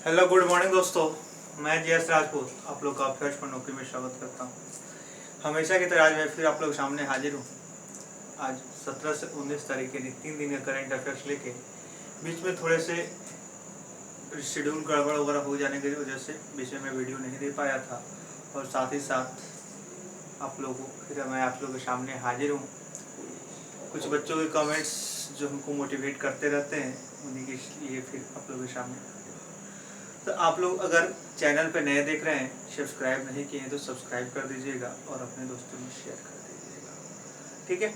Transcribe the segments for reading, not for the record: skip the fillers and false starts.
Hello good morning दोस्तों, मैं जयस राजपूत आप लोग का अभ्यर्थ पर नौकरी में स्वागत करता हूँ। हमेशा की तरह आज मैं फिर आप लोग के सामने हाजिर हूँ। आज 17 से 19 तारीख के लिए 3 दिन का करंट अफेयर्स लेके बीच में थोड़े से शेड्यूल गड़बड़ वगैरह हो जाने की वजह से बीच में मैं वीडियो नहीं दे पाया था, और साथ ही साथ आप लोगों फिर मैं आप लोगों के सामने हाजिर हूँ। कुछ बच्चों के कमेंट्स जो हमको मोटिवेट करते रहते हैं, उन्हीं के लिए फिर आप लोगों के सामने। तो आप लोग अगर चैनल पे नए देख रहे हैं, सब्सक्राइब नहीं किए हैं तो सब्सक्राइब कर दीजिएगा और अपने दोस्तों में शेयर कर दीजिएगा। ठीक है,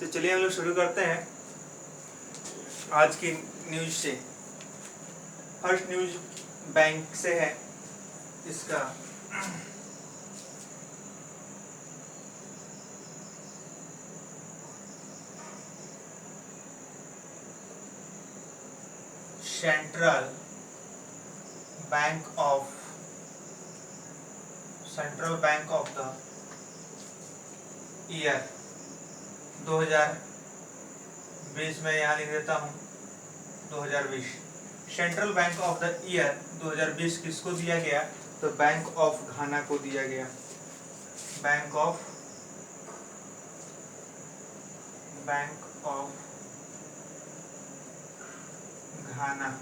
तो चलिए हम लोग शुरू करते हैं आज की न्यूज से। फर्स्ट न्यूज बैंक से है। इसका central bank of the year 2020 में यहाँ लिख देता हूँ 2020। Central bank of the year 2020 किसको दिया गया? तो बैंक ऑफ घाना को दिया गया। बैंक ऑफ घाना।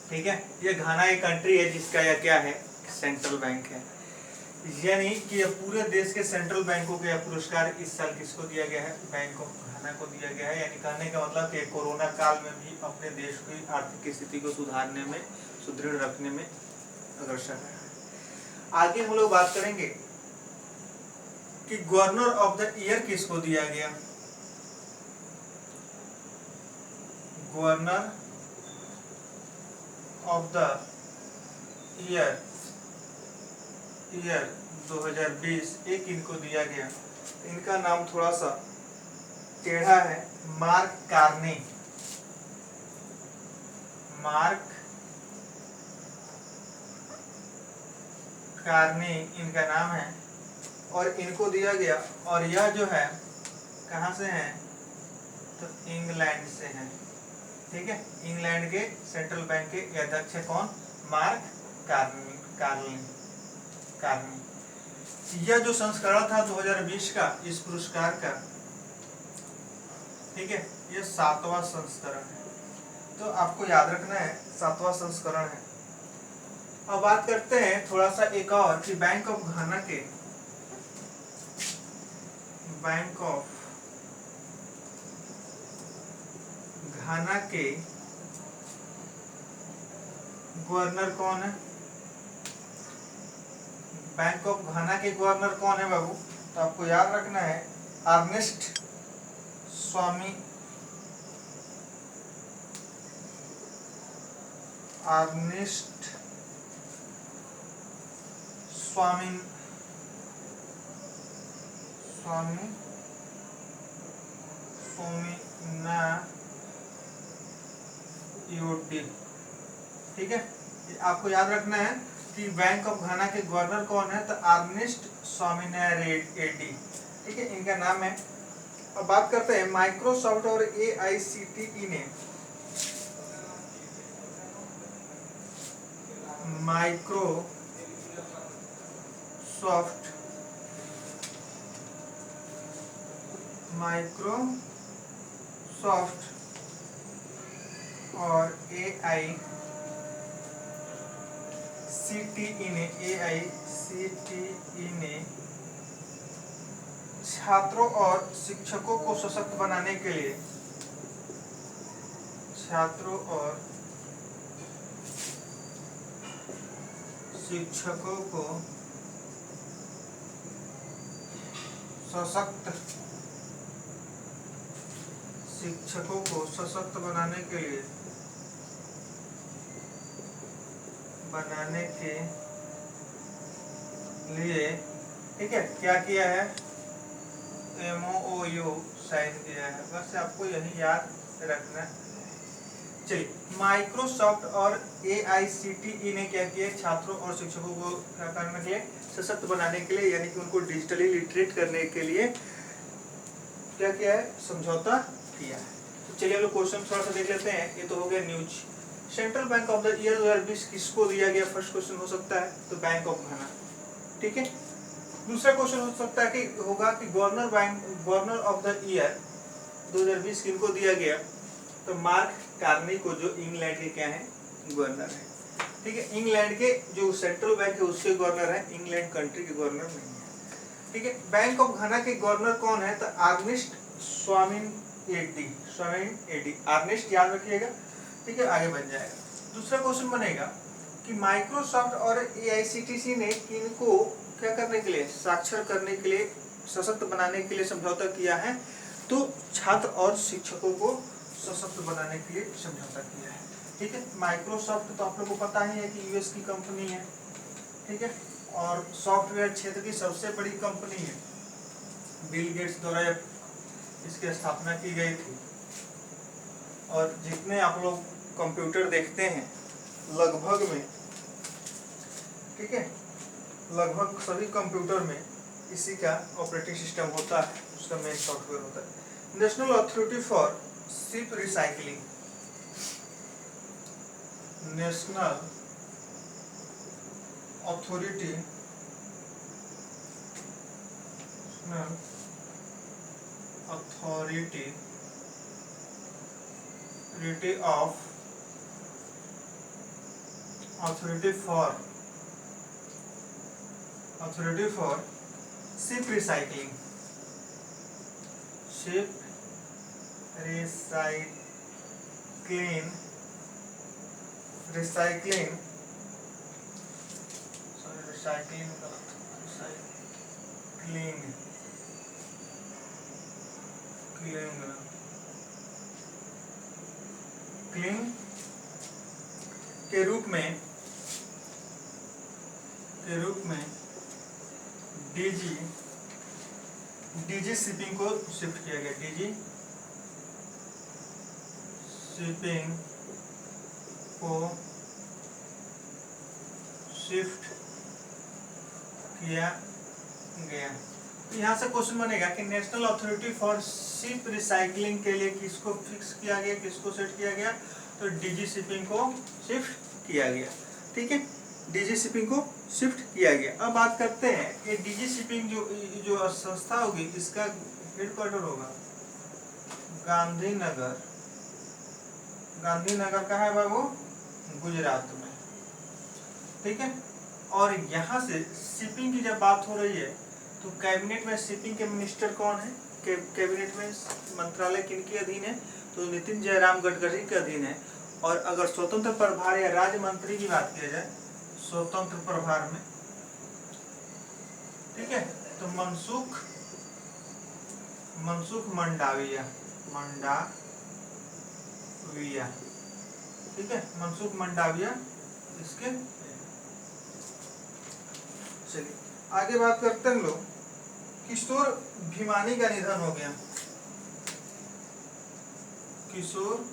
ठीक है, ये घाना एक कंट्री है जिसका यह क्या है? सेंट्रल बैंक है। यानी कि पूरे देश के सेंट्रल बैंकों के पुरस्कार इस साल किसको दिया गया है? बैंक ऑफ घाना को दिया गया है। यानी कहने का मतलब कि कोरोना काल में भी अपने देश की आर्थिक स्थिति को सुधारने में, सुदृढ़ रखने में अग्रसर है। आगे हम लोग बात करेंगे कि गवर्नर ऑफ द ईयर किसको दिया गया? गवर्नर ऑफ द ईयर 2020 एक इनको दिया गया। इनका नाम थोड़ा सा टेढ़ा है, मार्क कार्नी। इनका नाम है और इनको दिया गया। और यह जो है कहाँ से है? तो इंग्लैंड से है। ठीक है, इंग्लैंड के सेंट्रल बैंक के अध्यक्ष है कौन? Mark Carney. यह जो संस्करण था 2020 का इस पुरस्कार का, ठीक है, यह 7वां संस्करण है। तो आपको याद रखना है 7वां संस्करण है। अब बात करते हैं थोड़ा सा एक और कि बैंक ऑफ घाना के गवर्नर कौन है? बैंक ऑफ घाना के गवर्नर कौन है बाबू? तो आपको याद रखना है अर्नेस्ट स्वामीनाथन। ठीक है, आपको याद रखना है कि बैंक ऑफ घाना के गवर्नर कौन है? तो अर्नेस्ट स्वामीनाथन। ठीक है, इनका नाम है। अब बात करते हैं माइक्रोसॉफ्ट और AICTE ने माइक्रोसॉफ्ट और AICTE ने छात्रों और शिक्षकों को सशक्त बनाने के लिए शिक्षकों को सशक्त बनाने के लिए ठीक है, क्या किया है? MOU साइन किया है। बस आपको यही याद रखना। चलिए, माइक्रोसॉफ्ट और AICTE ने क्या किया? छात्रों और शिक्षकों को क्या करने के लिए? सशक्त बनाने के लिए, यानी कि उनको डिजिटली लिटरेट करने के लिए क्या किया है? समझौता किया है। तो चलिए हम लोग क्वेश्चन थोड़ा सा देख लेते हैं। ये तो हो गया news. Central bank of the year 2020 किसको दिया गया, फर्स्ट क्वेश्चन हो सकता है तो बैंक ऑफ घाना। ठीक है, दूसरा क्वेश्चन हो सकता है कि होगा कि गवर्नर ऑफ द ईयर 2020 किनको दिया गया, तो मार्क कार्नी को, जो इंग्लैंड के क्या है, गवर्नर है। ठीक है, इंग्लैंड के जो सेंट्रल बैंक है उसके गवर्नर है, इंग्लैंड कंट्री के गवर्नर नहीं है। ठीक है, बैंक ऑफ घाना के गवर्नर कौन है, तो अर्नेस्ट स्वामिन एडी, अर्नेस्ट याद रखिएगा। ठीक है, आगे बन जाएगा। दूसरा क्वेश्चन बनेगा कि माइक्रोसॉफ्ट और एआईसीटीसी ने किनको क्या करने के लिए, साक्षर करने के लिए, सशक्त बनाने के लिए समझौता किया है, तो छात्र और शिक्षकों को सशक्त बनाने के लिए समझौता किया है। ठीक है, माइक्रोसॉफ्ट तो आप लोगों को पता ही है कि यूएस की कंपनी है। ठीक है, और सॉफ्टवेयर क्षेत्र की सबसे बड़ी कंपनी है, बिल गेट्स द्वारा इसकी स्थापना की गई थी। और जितने आप लोग कंप्यूटर देखते हैं लगभग में, ठीक है, लगभग सभी कंप्यूटर में इसी का ऑपरेटिंग सिस्टम होता है, उसका मेन सॉफ्टवेयर होता है। National authority for ship recycling, national authority authority for ship recycling के रूप में डीजी शिपिंग को शिफ्ट किया गया, डीजी शिपिंग को शिफ्ट किया गया। यहाँ से क्वेश्चन बनेगा कि national authority for ship recycling के लिए किसको फिक्स किया गया, किसको सेट किया गया, तो डीजी शिपिंग को शिफ्ट किया गया। ठीक है, डीजी शिपिंग को शिफ्ट किया गया। अब बात करते हैं कि डीजी शिपिंग जो संस्था होगी, इसका हेडक्वार्टर होगा गांधीनगर। गांधीनगर का है बाबू, गुजरात में। ठीक है, और यहाँ से शिपिंग की जब बात हो रही है तो कैबिनेट में शिपिंग के मिनिस्टर कौन है, कैबिनेट में मंत्रालय किनके अधीन है, तो नितिन जयराम गडकरी के अधीन है। और अगर स्वतंत्र प्रभार या राज्य मंत्री की बात किया जाए स्वतंत्र प्रभार में, ठीक है, तो मनसुख मंडाविया, ठीक है, मनसुख मंडाविया इसके। चलिए आगे बात करते हैं लोग। किशोर भिमानी का निधन हो गया, किशोर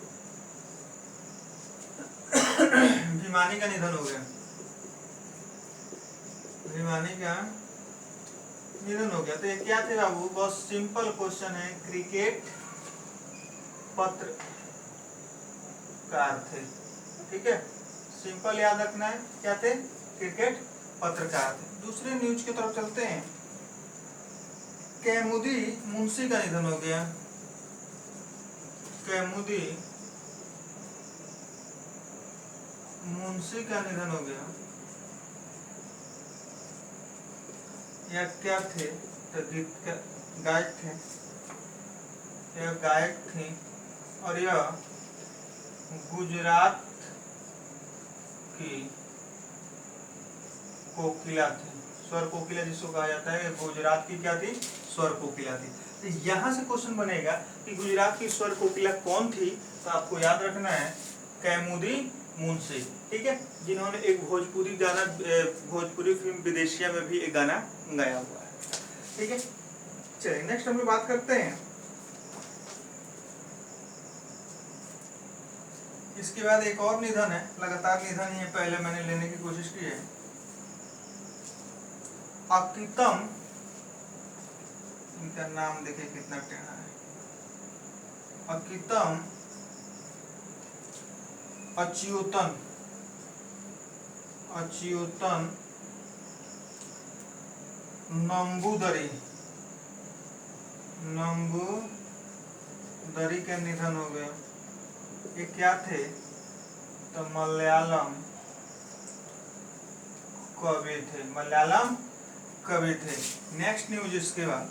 भिमानी का निधन हो गया, भिमानी का निधन हो गया। तो ये क्या थे बाबू, बहुत सिंपल क्वेश्चन है, क्रिकेट पत्रकार थे। ठीक है, सिंपल याद रखना है, क्या थे, क्रिकेट पत्रकार थे। दूसरे न्यूज की तरफ चलते हैं। कैमुदी मुंशी का निधन हो गया, कैमुदी मुंशी का निधन हो गया। यह क्या थे, तो गीत गायक थे, यह गायक थी और यह गुजरात की कोकिला थी, स्वर कोकिला जिसको कहा जाता है, गुजरात की क्या थी, स्वर कोकिला थी। तो यहाँ से क्वेश्चन बनेगा कि गुजरात की स्वर कोकिला कौन थी, तो आपको याद रखना है कैमुदी मुंशी। ठीक है, जिन्होंने एक भोजपुरी गाना, भोजपुरी फिल्म विदेशिया में भी एक गाना गाया हुआ है। ठीक है, चलिए नेक्स्ट हम लोग बात करते हैं। इसके बाद एक और निधन है, लगातार निधन ही है, पहले मैंने लेने की कोशिश की है। अकीतम, इनका नाम देखिए कितना टेढ़ा है, अकीतम अच्युतन नंबूदरी का निधन हो गया। ये क्या थे? तो मलयालम कवि थे। नेक्स्ट न्यूज इसके बाद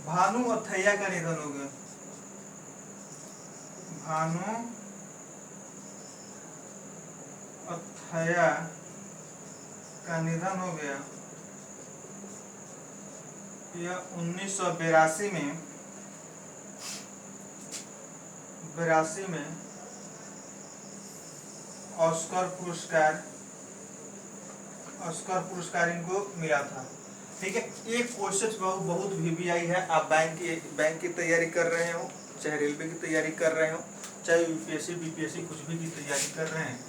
भानु अथैया का निधन हो गया। भानु अथैया का निधन हो गया। यह 1982 में ऑस्कर पुरस्कार इनको मिला था। ठीक है, एक क्वेश्चन बहुत VBI है। आप बैंक की तैयारी कर रहे हो, चाहे रेलवे की तैयारी कर रहे हो, चाहे UPSC BPSC कुछ भी की तैयारी कर रहे हैं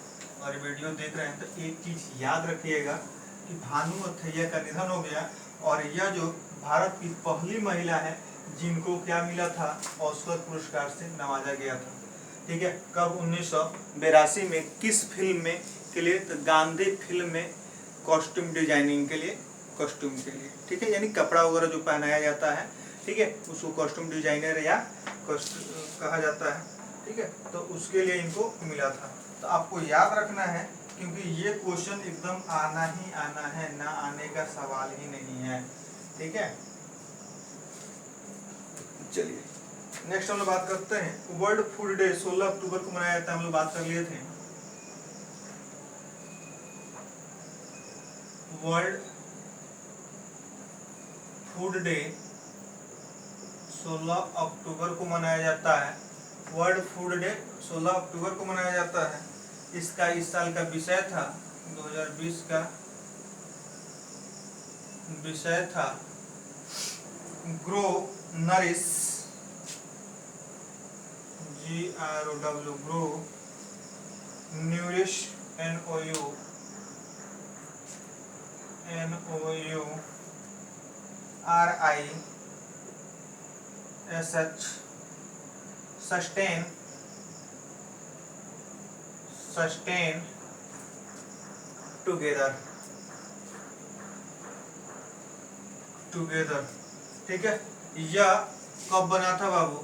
और वीडियो देख रहे हैं, तो एक चीज याद रखिएगा कि भानु अथैया का निधन हो गया और यह जो भारत की पहली महिला है जिनको क्या मिला था? ऑस्कर पुरस्कार से नवाजा गया था। ठीक है, कब? 1982 में। किस फिल्म में के लिए? तो गांधी फिल्म में कॉस्ट्यूम डिजाइनिंग के लिए। ठीक है, यानी कपड़ा वगैरह जो पहनाया जाता है, ठीक है, उसको कॉस्ट्यूम डिजाइनर या कहा जाता है। ठीक है, तो उसके लिए इनको मिला था। तो आपको याद रखना है क्योंकि ये क्वेश्चन एकदम आना ही आना है, ना आने का सवाल ही नहीं है। ठीक है, चलिए नेक्स्ट हम लोग बात करते हैं वर्ल्ड फूड डे 16 अक्टूबर को मनाया जाता है। हम लोग बात कर लिए थे वर्ल्ड फूड डे 16 अक्टूबर को मनाया जाता है। वर्ल्ड फूड डे 16 अक्टूबर को मनाया जाता है। इसका इस साल का विषय था 2020 का विषय था grow nourish GROW grow nourish NOURISH sustain together. ठीक है, यह कब बना था बाबू?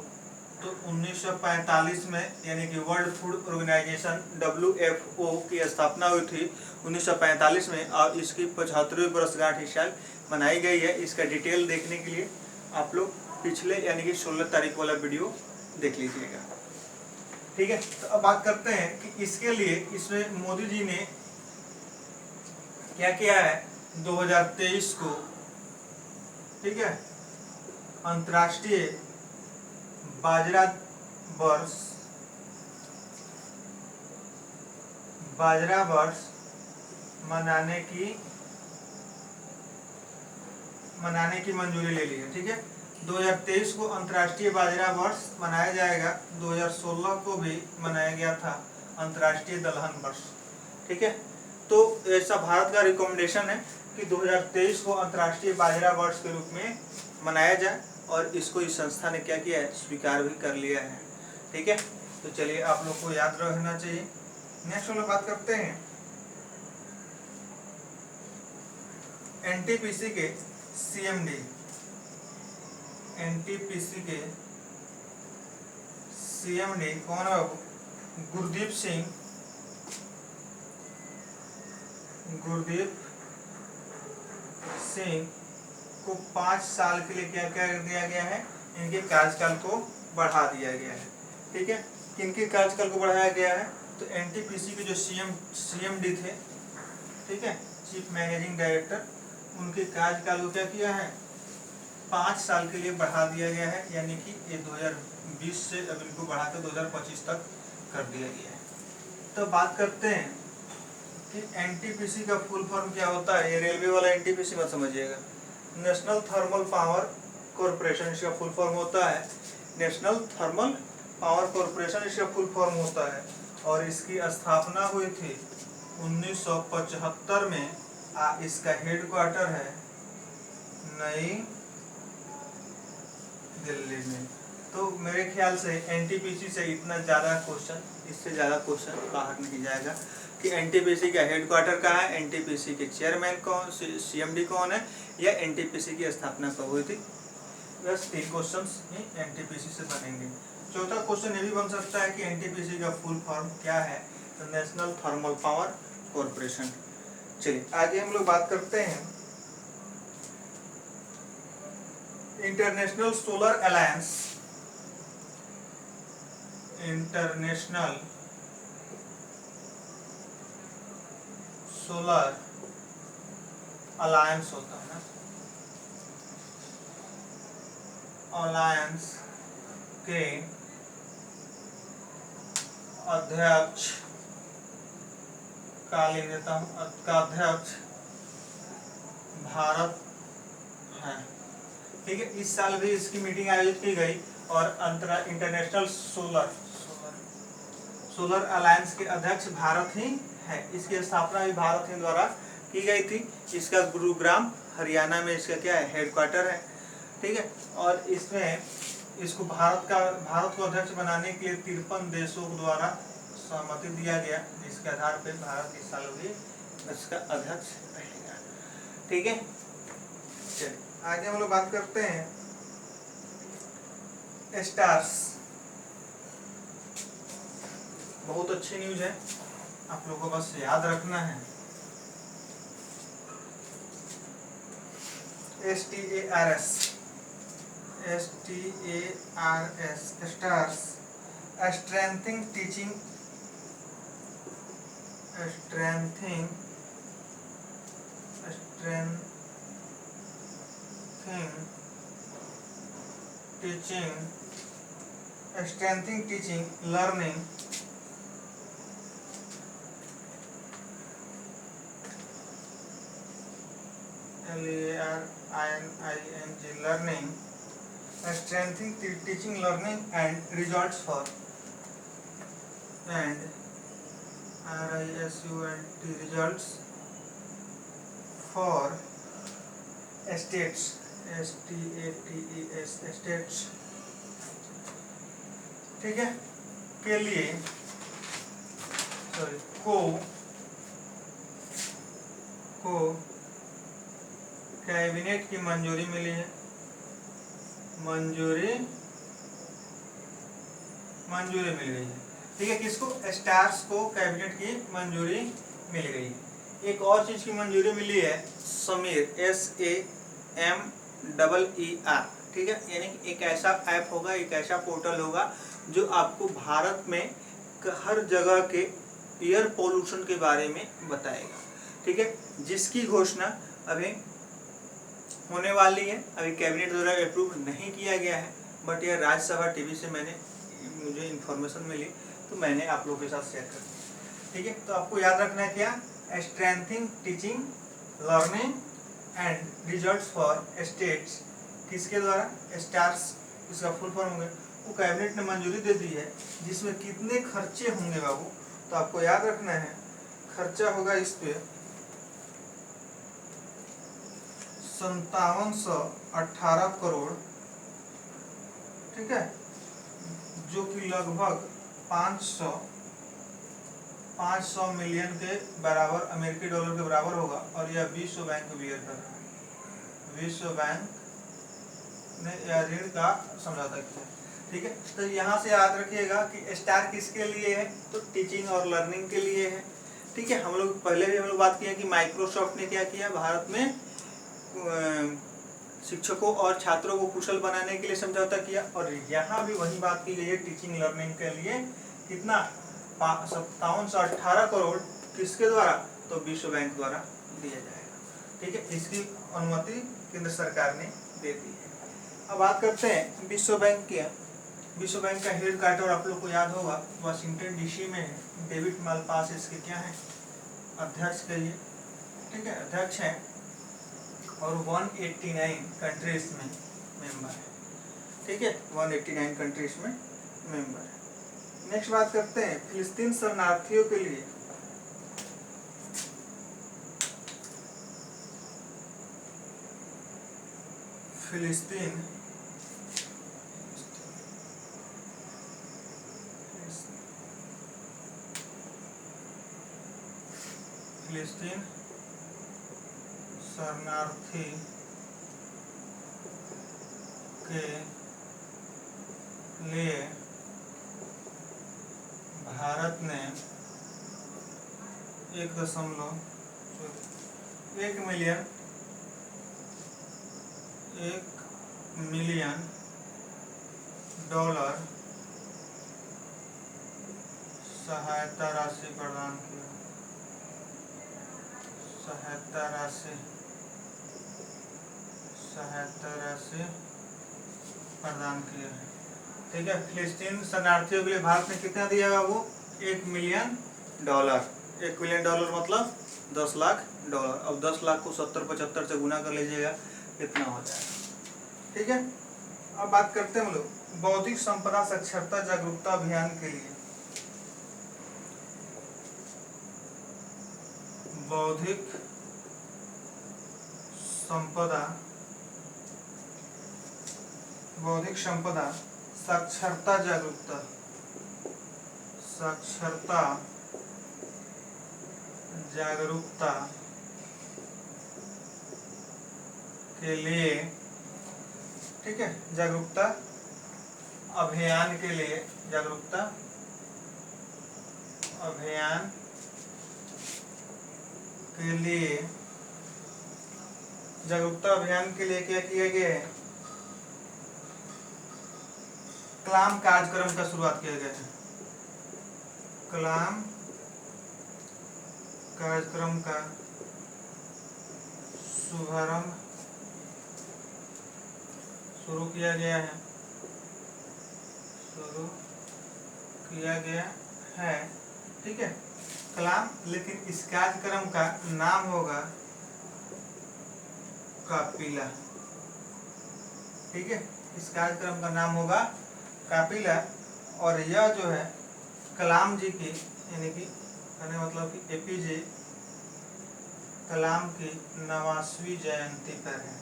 तो 1945 में, यानी कि वर्ल्ड फूड ऑर्गेनाइजेशन WFO की स्थापना हुई थी 1945 में और इसकी 75वीं वर्षगांठ इस साल मनाई गई है। इसका डिटेल देखने के लिए आप लोग पिछले यानी कि 16 तारीख वाला वीडियो देख लीजिएगा। ठीक है, तो अब बात करते हैं कि इसके लिए इसमें मोदी जी ने क्या किया है। 2023 को, ठीक है, अंतर्राष्ट्रीय बाजरा वर्ष मनाने की मंजूरी ले ली है। ठीक है, 2023 को अंतर्राष्ट्रीय बाजरा वर्ष मनाया जाएगा। 2016 को भी मनाया गया था अंतर्राष्ट्रीय दलहन वर्ष। ठीक है, तो ऐसा भारत का रिकमेंडेशन है कि 2023 को अंतर्राष्ट्रीय बाजरा वर्ष के रूप में मनाया जाए और इसको इस संस्था ने क्या किया है? स्वीकार भी कर लिया है। ठीक है, तो चलिए आप लोग को याद रहना चाहिए। नेक्स्ट हम लोग बात करते हैं NTPC के CMD कौन है? गुरदीप सिंह को 5 साल के लिए क्या कर दिया गया है? इनके कार्यकाल को बढ़ा दिया गया है। ठीक है, किनके कार्यकाल को बढ़ाया गया है? तो NTPC के जो CMD थे, ठीक है, चीफ मैनेजिंग डायरेक्टर, उनके कार्यकाल को क्या किया है? 5 साल के लिए बढ़ा दिया गया है, यानी कि ये 2020 से अब इनको बढ़ाकर 2025 तक कर दिया गया है। तो बात करते हैं कि NTPC का फुल फॉर्म क्या होता है। ये रेलवे वाला NTPC मत समझिएगा, नेशनल थर्मल पावर कॉरपोरेशन इसका फुल फॉर्म होता है। नेशनल थर्मल पावर कॉरपोरेशन इसका फुल फॉर्म होता है और इसकी स्थापना हुई थी 1975 में। इसका हेडक्वार्टर है नई दिल्ली में। तो मेरे ख्याल से एनटीपीसी से इतना ज़्यादा क्वेश्चन, इससे ज़्यादा क्वेश्चन बाहर नहीं जाएगा कि एनटीपीसी का हेडक्वार्टर कहाँ है, एनटीपीसी के चेयरमैन कौन, सीएमडी कौन है, या एनटीपीसी की स्थापना कब हुई थी। बस 3 क्वेश्चंस ही एनटीपीसी से बनेंगे। चौथा क्वेश्चन ये भी बन सकता है कि एनटीपीसी का फुल फॉर्म क्या है, तो नेशनल थर्मल पावर कॉरपोरेशन। चलिए आगे हम लोग बात करते हैं international solar alliance. International solar alliance होता है, अलायंस के अध्यक्ष का लेता हूँ, का अध्यक्ष भारत है। ठीक है, इस साल भी इसकी मीटिंग आयोजित की गई और इंटरनेशनल सोलर अलायंस के अध्यक्ष भारत ही है। इसकी स्थापना भी भारत ही द्वारा की गई थी। इसका गुरुग्राम हरियाणा में इसका क्या है, हेडक्वार्टर है। ठीक है, और इसमें इसको भारत को अध्यक्ष बनाने के लिए 53 देशों द्वारा सहमति दिया गया, जिसके आधार पर भारत इस साल भी इसका अध्यक्ष रहेगा। ठीक है, चलिए आगे हम लोग बात करते हैं स्टार्स। बहुत अच्छी न्यूज है, आप लोगों को बस याद रखना है। STARS stars, strengthening teaching learning learning, strengthening teaching learning and results for results for states, states, ठीक है, के लिए को कैबिनेट की मंजूरी मिली है, मंजूरी मिल गई है। ठीक है, किसको, स्टार्स को कैबिनेट की मंजूरी मिल गई है। एक और चीज की मंजूरी मिली है, समीर, SAMEER। ठीक है, यानी कि एक ऐसा ऐप होगा, एक ऐसा पोर्टल होगा जो आपको भारत में हर जगह के एयर पोल्यूशन के बारे में बताएगा। ठीक है, जिसकी घोषणा अभी होने वाली है, अभी कैबिनेट द्वारा अप्रूव नहीं किया गया है, बट यह राज्यसभा टीवी से मुझे इन्फॉर्मेशन मिली, तो मैंने आप लोगों के साथ शेयर कर दी। ठीक है, तो आपको याद रखना है क्या, strengthening teaching learning and results for states, किसके द्वारा, स्टार्स, इसका फुल फॉर्म होगा, वो कैबिनेट ने मंजूरी दे दी है। जिसमें कितने खर्चे होंगे बाबू, तो आपको याद रखना है, खर्चा होगा इस पे 5718 करोड़। ठीक है, जो कि लगभग 500 मिलियन के बराबर, अमेरिकी डॉलर के बराबर होगा। और यह विश्व बैंक बियर कर रहा है, विश्व बैंक ने यह ऋण का समझौता किया। ठीक है, तो यहाँ से याद रखिएगा कि स्टार किसके लिए है, तो टीचिंग और लर्निंग के लिए है। ठीक है, हम लोग पहले भी बात किया कि माइक्रोसॉफ्ट ने क्या किया, भारत में शिक्षकों और छात्रों को कुशल बनाने के लिए समझौता किया। और यहाँ भी वही बात की गई है, टीचिंग लर्निंग के लिए कितना, 5718 करोड़, किसके द्वारा, तो विश्व बैंक द्वारा दिया जाएगा। ठीक है, इसकी अनुमति केंद्र सरकार ने दे दी है। अब बात करते हैं विश्व बैंक की। विश्व बैंक का हेड क्वार्टर आप लोग को याद होगा वाशिंगटन DC में है। डेविड मालपास इसके क्या है, अध्यक्ष के लिए। ठीक है, अध्यक्ष है और 189 कंट्रीज में मेंबर है। ठीक है, 189 कंट्रीज में मेंबर है। नेक्स्ट बात करते हैं फिलिस्तीन शरणार्थियों के लिए। फिलिस्तीन फिलिस्तीन शरणार्थी के लिए भारत ने 1 मिलियन डॉलर सहायता राशि प्रदान किया। सहायता राशि प्रदान किया है। ठीक है, फिलिस्तीन शरणार्थियों के लिए भारत ने कितना दिया है? वो $1 मिलियन। $1 मिलियन मतलब 10 लाख डॉलर। अब 10 लाख को 70-75 से गुना कर लीजिएगा, कितना हो जाएगा। ठीक है, अब बात करते हैं हम लोग बौद्धिक संपदा साक्षरता जागरूकता अभियान के लिए। बौद्धिक संपदा साक्षरता जागरूकता के लिए, ठीक है, जागरूकता अभियान के लिए, जागरूकता अभियान क्या किया गया है? कलाम कार्यक्रम का शुरुआत किया गया है। कलाम कार्यक्रम का शुभारंभ शुरू किया गया है। ठीक है, कलाम, लेकिन इस कार्यक्रम का नाम होगा काफिला। ठीक है, इस कार्यक्रम का नाम होगा काफिला। और यह जो है कलाम जी की, यानी कि मतलब कि एपीजे कलाम की 90वीं जयंती पर है।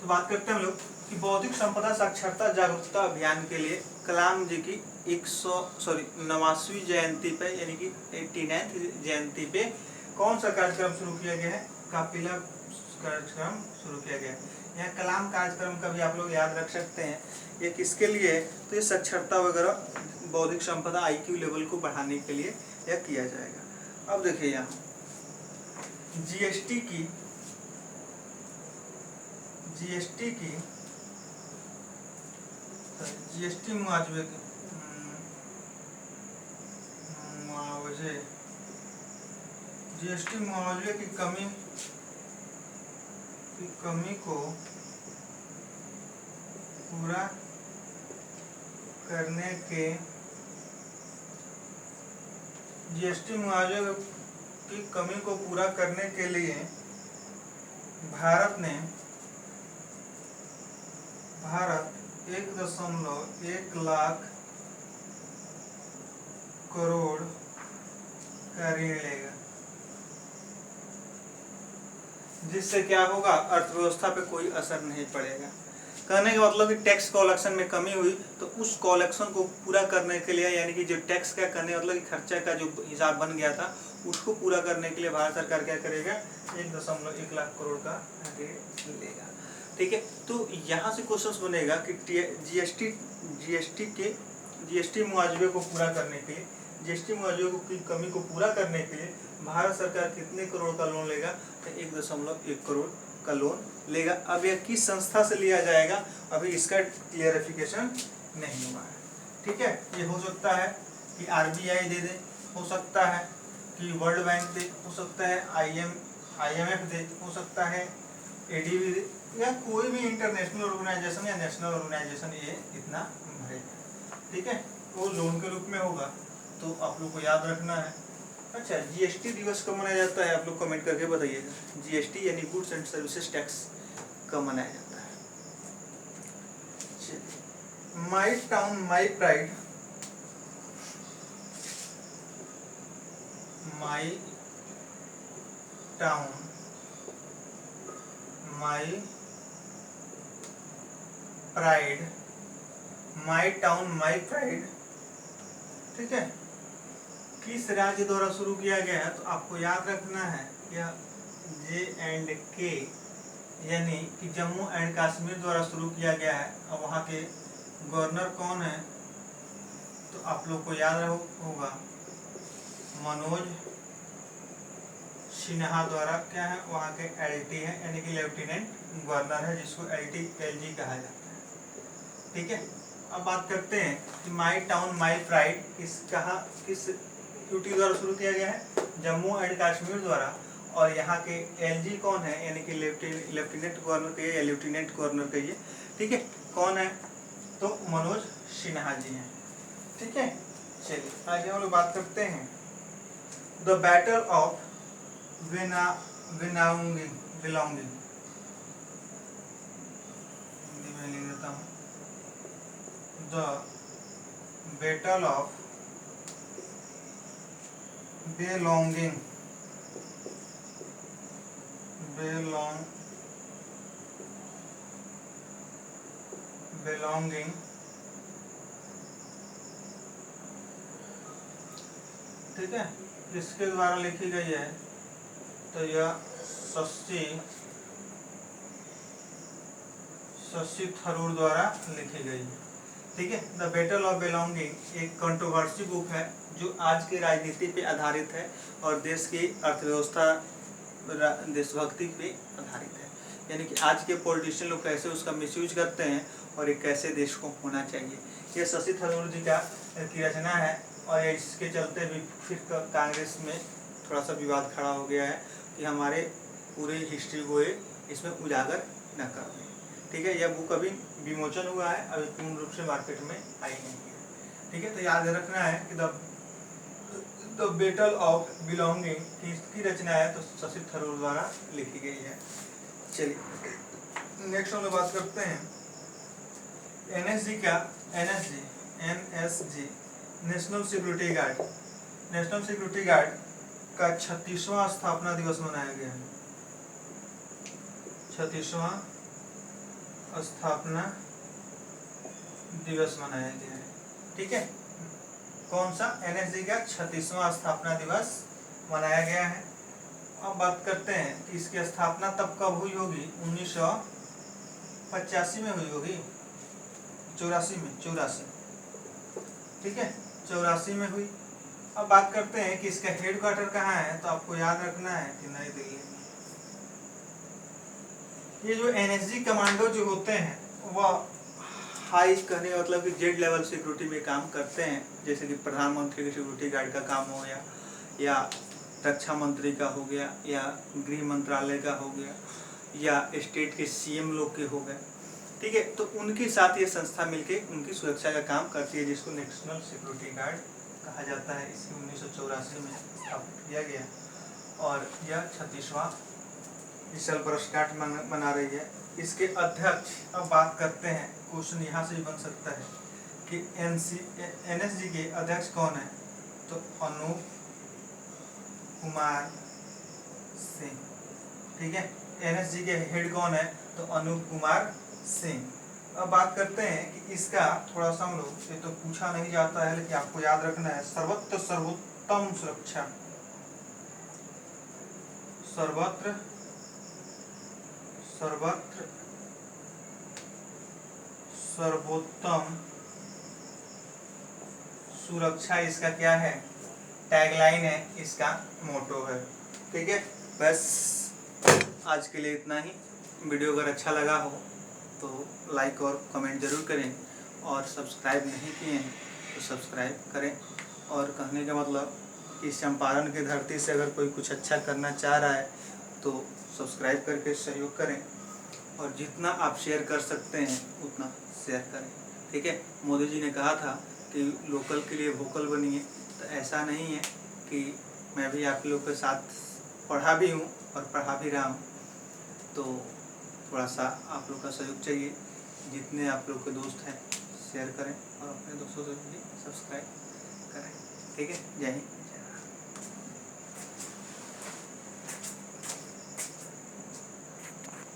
तो बात करते हैं हम लोग कि बौद्धिक संपदा साक्षरता जागरूकता अभियान के लिए कलाम जी की 90वीं जयंती पे, यानी कि 89वीं जयंती पे कौन सा कार्यक्रम शुरू किया गया है? काफिला कार्यक्रम शुरू किया गया है। यहाँ कलाम कार्यक्रम का भी आप लोग याद रख सकते हैं। ये किसके लिए है? तो ये साक्षरता वगैरह बौद्धिक संपदा IQ लेवल को बढ़ाने के लिए यह किया जाएगा। अब देखिए यहाँ जीएसटी मुआवजे की कमी को पूरा करने के लिए भारत 1.1 लाख करोड़ का ऋण लेगा, जिससे क्या होगा? अर्थव्यवस्था पे कोई असर नहीं पड़ेगा। कहने का मतलब कि टैक्स कलेक्शन में कमी हुई तो उस कलेक्शन को पूरा करने के लिए, यानी कि जो टैक्स का करने मतलब कि खर्चा का जो हिसाब बन गया था उसको पूरा करने के लिए भारत सरकार क्या करेगा? 1.1 लाख करोड़ का ऋण लेगा। ठीक है, तो यहाँ से क्वेश्चन बनेगा कि जीएसटी मुआवजे को पूरा करने के लिए, जीएसटी मुआवजे की कमी को पूरा करने के लिए भारत सरकार कितने करोड़ का लोन लेगा? तो 1.1 करोड़ का लोन लेगा। अब यह किस संस्था से लिया जाएगा, अभी इसका क्लियरिफिकेशन नहीं हुआ है। ठीक है, ये हो सकता है कि RBI दे दे, हो सकता है कि वर्ल्ड बैंक दे, हो सकता है IMF दे, हो सकता है ADB दे, या कोई भी इंटरनेशनल ऑर्गेनाइजेशन या नेशनल ऑर्गेनाइजेशन ये इतना भरेगा। ठीक है, वो लोन के रूप में होगा, तो आप लोग को याद रखना है। अच्छा, जीएसटी दिवस कब मनाया जाता है? आप लोग कमेंट करके बताइएगा। जीएसटी यानी गुड्स एंड सर्विसेज टैक्स कब मनाया जाता है? माई town my pride, my town my pride, ठीक है, किस राज्य द्वारा शुरू किया गया है, तो आपको याद रखना है यह J&K यानी कि जम्मू एंड कश्मीर द्वारा शुरू किया गया है। और वहाँ के गवर्नर कौन है, तो आप लोग को याद होगा मनोज सिन्हा द्वारा क्या है, वहाँ के LT है यानी कि लेफ्टिनेंट गवर्नर है, जिसको LG कहा जाता है। ठीक है, अब बात करते हैं कि माई टाउन माई प्राइड किस यूटी द्वारा शुरू किया गया है, जम्मू एंड कश्मीर द्वारा। और यहाँ के LG कौन है, यानी कि लेफ्टिनेंट गवर्नर कहिए या लेफ्टिनेंट गवर्नर कहिए। ठीक है, कौन है, तो मनोज सिन्हा जी हैं। ठीक है, चलिए आगे हम लोग बात करते हैं the battle of belonging Hindi में लिख देता हूँ, द बैटल ऑफ बिलोंगिंग ठीक है, किसके द्वारा लिखी गई है, तो यह शशि थरूर द्वारा लिखी गई है। ठीक है, द बैटल ऑफ बिलोंगिंग एक कंट्रोवर्सी बुक है जो आज की राजनीति पे आधारित है और देश की अर्थव्यवस्था देशभक्ति पे आधारित है, यानी कि आज के पॉलिटिशियन लोग कैसे उसका मिसयूज करते हैं और एक कैसे देश को होना चाहिए। ये शशि थरूर जी की रचना है और इसके चलते भी फिर कांग्रेस में थोड़ा सा विवाद खड़ा हो गया है कि हमारे पूरे हिस्ट्री को इसमें उजागर न कर दें। ठीक है, यह बुक अभी विमोचन हुआ है, अभी पूर्ण रूप से मार्केट में आई नहीं है। ठीक है, तो याद रखना है कि द बैटल ऑफ बिलोंगिंग किसकी रचना है, तो शशि थरूर द्वारा लिखी गई है। चलिए नेक्स्ट हम लोग बात करते हैं NSG नेशनल सिक्योरिटी गार्ड का 36वां स्थापना दिवस मनाया गया है। 36वां स्थापना दिवस मनाया गया है। ठीक है, कौन सा, NSG का 36वां स्थापना दिवस मनाया गया है। अब बात करते हैं कि इसकी स्थापना तब कब हुई होगी, 1985 में हुई होगी, 84। ठीक है, 84 में हुई। अब बात करते हैं कि इसका हेडक्वार्टर कहाँ है, तो आपको याद रखना है कि नई दिल्ली। ये जो NSG कमांडो जो होते हैं वह हाई कहने का मतलब कि जेड लेवल सिक्योरिटी में काम करते हैं, जैसे कि प्रधानमंत्री के सिक्योरिटी गार्ड का काम हो गया, या रक्षा मंत्री का हो गया, या गृह मंत्रालय का हो गया, या स्टेट के CM लोग के हो गए। ठीक है, तो उनके साथ ये संस्था मिलके उनकी सुरक्षा का काम करती है, जिसको नेशनल सिक्योरिटी गार्ड कहा जाता है। इसे 1984 में स्थापित किया गया और यह 36वां साल वर्षगांठ मना रही है। इसके अध्यक्ष, अब बात करते हैं, क्वेश्चन यहाँ से भी बन सकता है कि NSG के अध्यक्ष कौन है, तो अनूप कुमार सिंह। ठीक है, NSG के हेड कौन है, तो अनूप कुमार सिंह। अब बात करते हैं कि इसका थोड़ा सा हम लोग, ये तो पूछा नहीं जाता है लेकिन आपको याद रखना है, सर्वोत्तम सुरक्षा, सर्वत्र सर्वोत्तम सुरक्षा इसका क्या है, टैगलाइन है, इसका मोटो है। ठीक है, बस आज के लिए इतना ही। वीडियो अगर अच्छा लगा हो तो लाइक और कमेंट जरूर करें, और सब्सक्राइब नहीं किए हैं तो सब्सक्राइब करें। और कहने का मतलब कि चंपारण की धरती से अगर कोई कुछ अच्छा करना चाह रहा है तो सब्सक्राइब करके सहयोग करें, और जितना आप शेयर कर सकते हैं उतना शेयर करें। ठीक है, मोदी जी ने कहा था कि लोकल के लिए वोकल बनिए, तो ऐसा नहीं है कि मैं भी आप लोग के साथ पढ़ा भी हूँ और पढ़ा भी रहा हूँ, तो थोड़ा सा आप लोग का सहयोग चाहिए। जितने आप लोग के दोस्त हैं शेयर करें और अपने दोस्तों से भी सब्सक्राइब करें। ठीक है, जय हिंद।